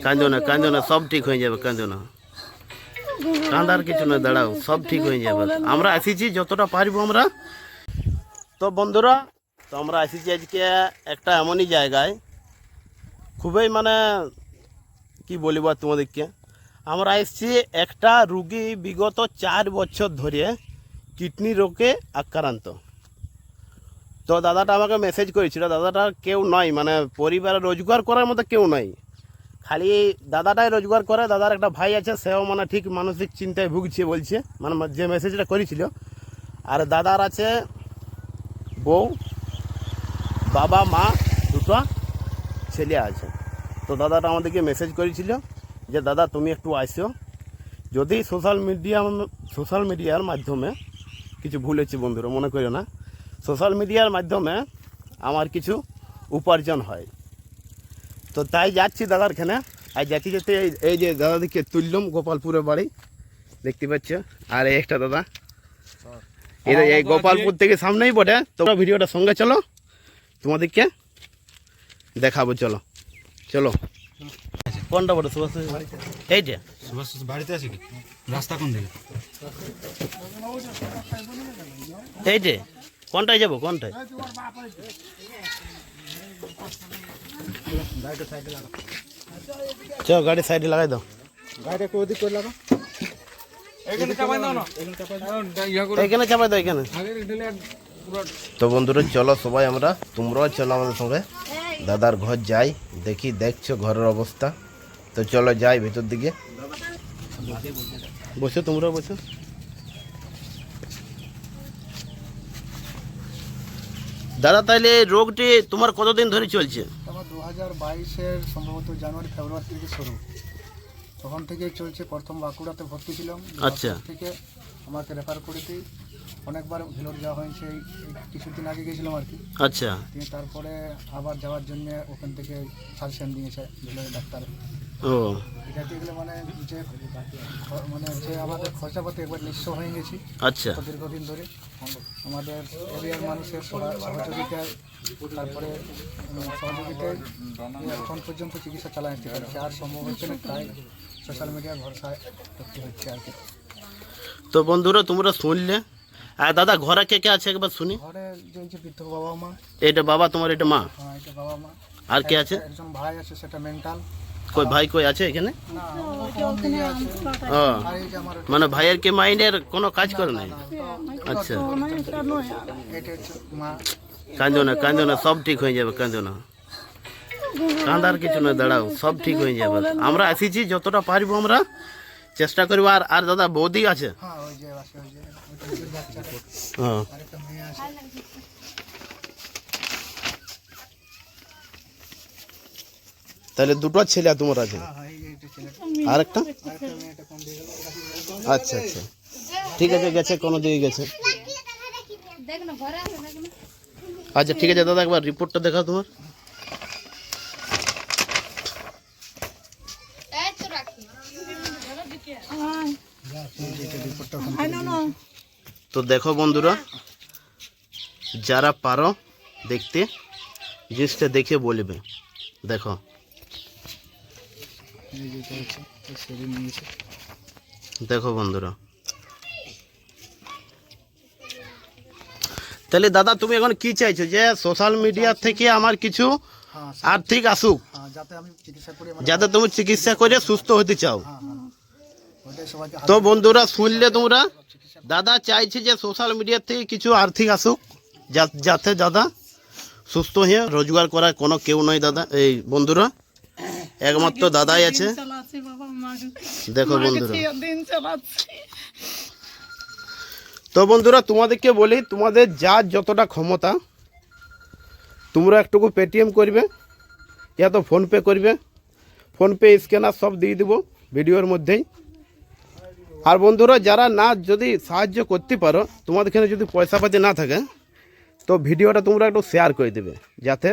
কাঁদো না, সব ঠিক হয়ে যাবে, কাঁদো না, কাঁদার কিছু না, দাঁড়াও, সব ঠিক হয়ে যাবে। আমরা আসিছি যতটা পারবো আমরা। তো বন্ধুরা, তো আমরা আসিছি আজকে একটা এমনই জায়গায়, খুবই মানে কি বলিব তোমাদেরকে, আমরা এসেছি একটা রুগী বিগত 4 বছর ধরে কিডনি রোগে আক্রান্ত। তো দাদাটা আমাকে মেসেজ করেছিল, দাদাটার কেউ নয়, মানে পরিবারে রোজগার করার মতো কেউ নয়, খালি দাদাটাই রোজগার করে। দাদার একটা ভাই আছে, সেও মানে ঠিক মানসিক চিন্তায় ভুগছে বলছে, মানে যে মেসেজটা করেছিল। আর দাদার আছে বউ, বাবা, মা, দুটো ছেলে আছে। তো দাদাটা আমাদেরকে মেসেজ করেছিল যে দাদা তুমি একটু আসো, যদি সোশ্যাল মিডিয়ার মাধ্যমে কিছু ভুল হচ্ছে বন্ধুরা, মনে করিও না, সোশ্যাল মিডিয়ার মাধ্যমে আমার কিছু উপার্জন হয়। তো তাই যাচ্ছি দাদার খানে। আর যেতে যেতে এই যে দাদাদিকে তুললাম, গোপালপুরের বাড়ি দেখতে পাচ্ছ। আর এই একটা দাদা এই গোপালপুর থেকে সামনেই বটে। তোমরা ভিডিওটা সঙ্গে চলো, তোমাদেরকে দেখাবো। চলো চলো। কোনটা বটে সুভাষ? এইটা সুভাষ বাড়িতে আছে কি? রাস্তা কোন দিকে? এইটে কোনটায় যাবো? কোনটায়? চল গাড়ি সাইডে লাগাই দাও। গাড়িটা কোন দিক করে লাগা? এখানে চাপাই দাও না, এখানে চাপাই দাও, এখানে। তো বন্ধুরা চলো সবাই আমরা, তোমরাও চলো আমাদের সঙ্গে দাদার ঘর যাই, দেখি। দেখছো ঘরের অবস্থা, তো চলো যাই ভেতর দিকে। বসো, তোমরাও বসো। দাদা তাইলে রোগটি তোমার কতদিন ধরে চলছে? আমার 2022-এর সম্ভবত জানুয়ারি ফেব্রুয়ারি থেকে শুরু, তখন থেকেই চলছে। প্রথম বাঁকুড়াতে ভর্তি ছিলাম, আচ্ছা। থেকে আমাকে রেফার করে দিই, অনেকবার ভেলোর যাওয়া হয়েছে, এই কিছুদিন আগে গেছিলাম আর কি। আচ্ছা। তারপরে আবার যাওয়ার জন্য ওখান থেকে সাজেশন দিয়েছে ভেলোরের ডাক্তার। ও এটা দেখলে মানে যে আমাদের খরচাপাতি একবার নিঃস্ব হয়ে গেছি। আচ্ছা। দীর্ঘদিন ধরে আমাদের এরিয়ার মানুষের সহযোগিতায়, তারপরে সহযোগিতায় এখন পর্যন্ত চিকিৎসা চালাতে পারছে। আর সম্ভব হচ্ছে না, তাই সোশ্যাল মিডিয়ার ভরসায় করতে হচ্ছে আর কি। তো বন্ধুরা তোমরা শুনলে। আর দাদা ঘরে কে কে আছে একবার শুনি। ঘরে যে বৃদ্ধ বাবা মা। এটা বাবা তোমার, এটা মা? হ্যাঁ, এটা বাবা মা। আর কে আছে? একজন ভাই আছে, সেটা মেন্টাল। কই ভাই কই আছে এখানে? না, ও দিকে আছে। ও আর এই যে আমার মানে ভাইয়ের কি মাইন্ডের কোনো কাজ করে নাই? আচ্ছা। এটা হচ্ছে মা। কাঁদো না, সব ঠিক হয়ে যাবে, কাঁদো না, কাঁদার কিছু না, দাঁড়াও, সব ঠিক হয়ে যাবে। আমরা আসিছি যতটা পারবো আমরা চেষ্টা করবো। আর দাদা বৌদি আছে? হ্যাঁ, ওই যে আছে, ওই যে ওই বাচ্চা। হ্যাঁ। আরেকটা মেয়ে আছে। তাহলে দুটো ছেলে তোমার আছে? হ্যাঁ, এই যে এটা ছেলে। আরেকটা? আরেকটা মেয়েটা কোন দিকে গেল? আচ্ছা আচ্ছা, ঠিক আছে, গেছে কোনো দিকে গেছে। আচ্ছা ঠিক আছে দাদা, একবার রিপোর্টটা দেখাও তোমার। তো দেখো বন্ধুরা, যারা পারো দেখতে, জিনিসটা দেখে বলবে। দেখো দেখো বন্ধুরা। তাহলে দাদা তুমি এখন কি চাইছো, যে সোশ্যাল মিডিয়া থেকে আমার কিছু আর্থিক আসুক, যাতে আমি চিকিৎসা করি, যাতে তুমি চিকিৎসা করে সুস্থ হতে চাও? ওটাই সবাইকে। তো বন্ধুরা শুনলে তোমরা, দাদা চাইছে যে সোশ্যাল মিডিয়া থেকে কিছু আর্থিক আসুক, যাতে দাদা সুস্থ হয়ে রোজগার করার কোনো কেউ নয় দাদা। এই বন্ধুরা একমাত্র দাদাই আছে। দেখো বন্ধুরা, তো বন্ধুরা তোমাদেরকে বলি, তোমাদের যার যতটা ক্ষমতা তোমরা একটুকু পেটিএম করবে, ইয়া তো ফোনপে করবে। ফোনপে স্ক্যানার সব দিয়ে দেবো ভিডিওর মধ্যেই। আর বন্ধুরা যারা না যদি সাহায্য করতে পারো, তোমাদের এখানে যদি পয়সা পাতি না থাকে, তো ভিডিওটা তোমরা একটু শেয়ার করে দেবে, যাতে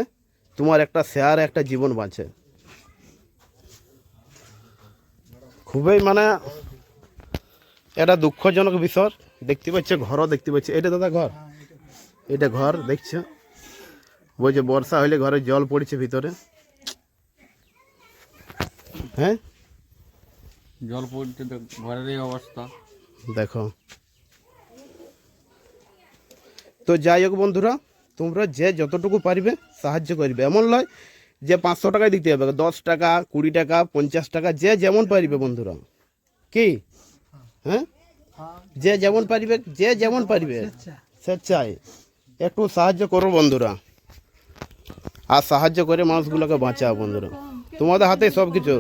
তোমার একটা শেয়ার একটা জীবন বাঁচে। খুবই মানে এটা দুঃখজনক বিষয়। দেখতে পাচ্ছ ঘরও দেখতে পাচ্ছ, এটা দাদা ঘর, এটা ঘর দেখছো, ওই যে বর্ষা হইলে ঘরে জল পড়ছে ভিতরে। হ্যাঁ জল পড়তে ঘরের এই অবস্থা। দেখো, তো যাই হোক বন্ধুরা, তোমরা যে যতটুকু পারবে সাহায্য করবে। এমন নয় যে 500 টাকায় দিতে হবে, 10 টাকা, 20 টাকা, 50 টাকা, যে যেমন পারবে বন্ধুরা। কি হ্যাঁ, যে যেমন পারবে, যে যেমন পারবে স্বেচ্ছায় একটু সাহায্য করো বন্ধুরা, আর সাহায্য করে মানুষগুলোকে বাঁচাও বন্ধুরা। তোমাদের হাতে সব কিছু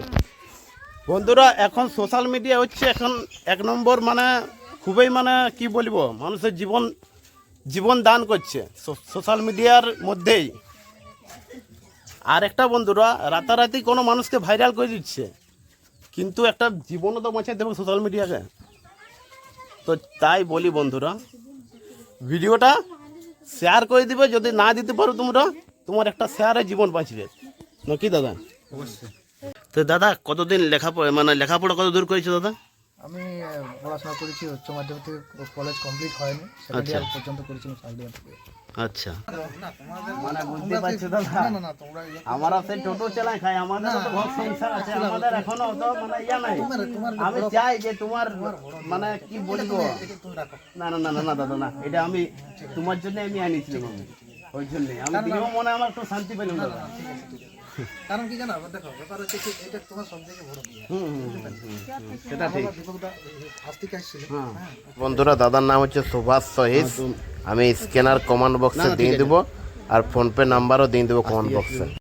বন্ধুরা। এখন সোশ্যাল মিডিয়া হচ্ছে এখন 1 নম্বর, মানে খুবই, মানে কি বলবো, মানুষের জীবন দান করছে সোশ্যাল মিডিয়ার মধ্যেই। আর একটা বন্ধুরা, রাতারাতি কোনো মানুষকে ভাইরাল করে দিচ্ছে, কিন্তু একটা জীবনও তো বাঁচাতে দেবে সোশ্যাল মিডিয়াকে। তো তাই বলি বন্ধুরা, ভিডিওটা শেয়ার করে দিবে। যদি না দিতে পারো তোমরা, তোমার একটা শেয়ারে জীবন বাঁচবে নাকি দাদা? অবশ্যই। তো দাদা কতদিন লেখাপড়া কত দূর করেছো দাদা? আমি পড়াশোনা করেছি উচ্চ মাধ্যমিক থেকে, কলেজ কমপ্লিট হয়নি, সেকেন্ড ইয়ার পর্যন্ত করেছি সাইড ইয়ার থেকে। আচ্ছা, মানে বুঝতে পারছো দাদা, আমরা সেই টোটো চালাই খাই, আমাদের তো ঘর সংসার আছে, আমাদের এখনো তো মানে ইয়া নাই। আমি চাই যে তোমার মানে কি বলবো, না না না না না দাদা না, এটা আমি তোমার জন্য আমি আনিছিলাম, আমি ওই জন্যই আমি দিলেও মনে আমার একটু শান্তি পেলাম দাদা। কারণ কি জানো, দেখো ব্যাপার হচ্ছে কি, এটা তোমার সবথেকে বড় বিয়ে। সেটা ঠিক। দীপকদা আজ থেকে আসছিল। বন্ধুরা, দাদার নাম হচ্ছে সুভাষ সহিস। আমি স্ক্যানার কমেন্ট বক্সে দিয়ে দেবো, আর ফোনপে নাম্বারও দিয়ে দেবো কমেন্ট বক্সে।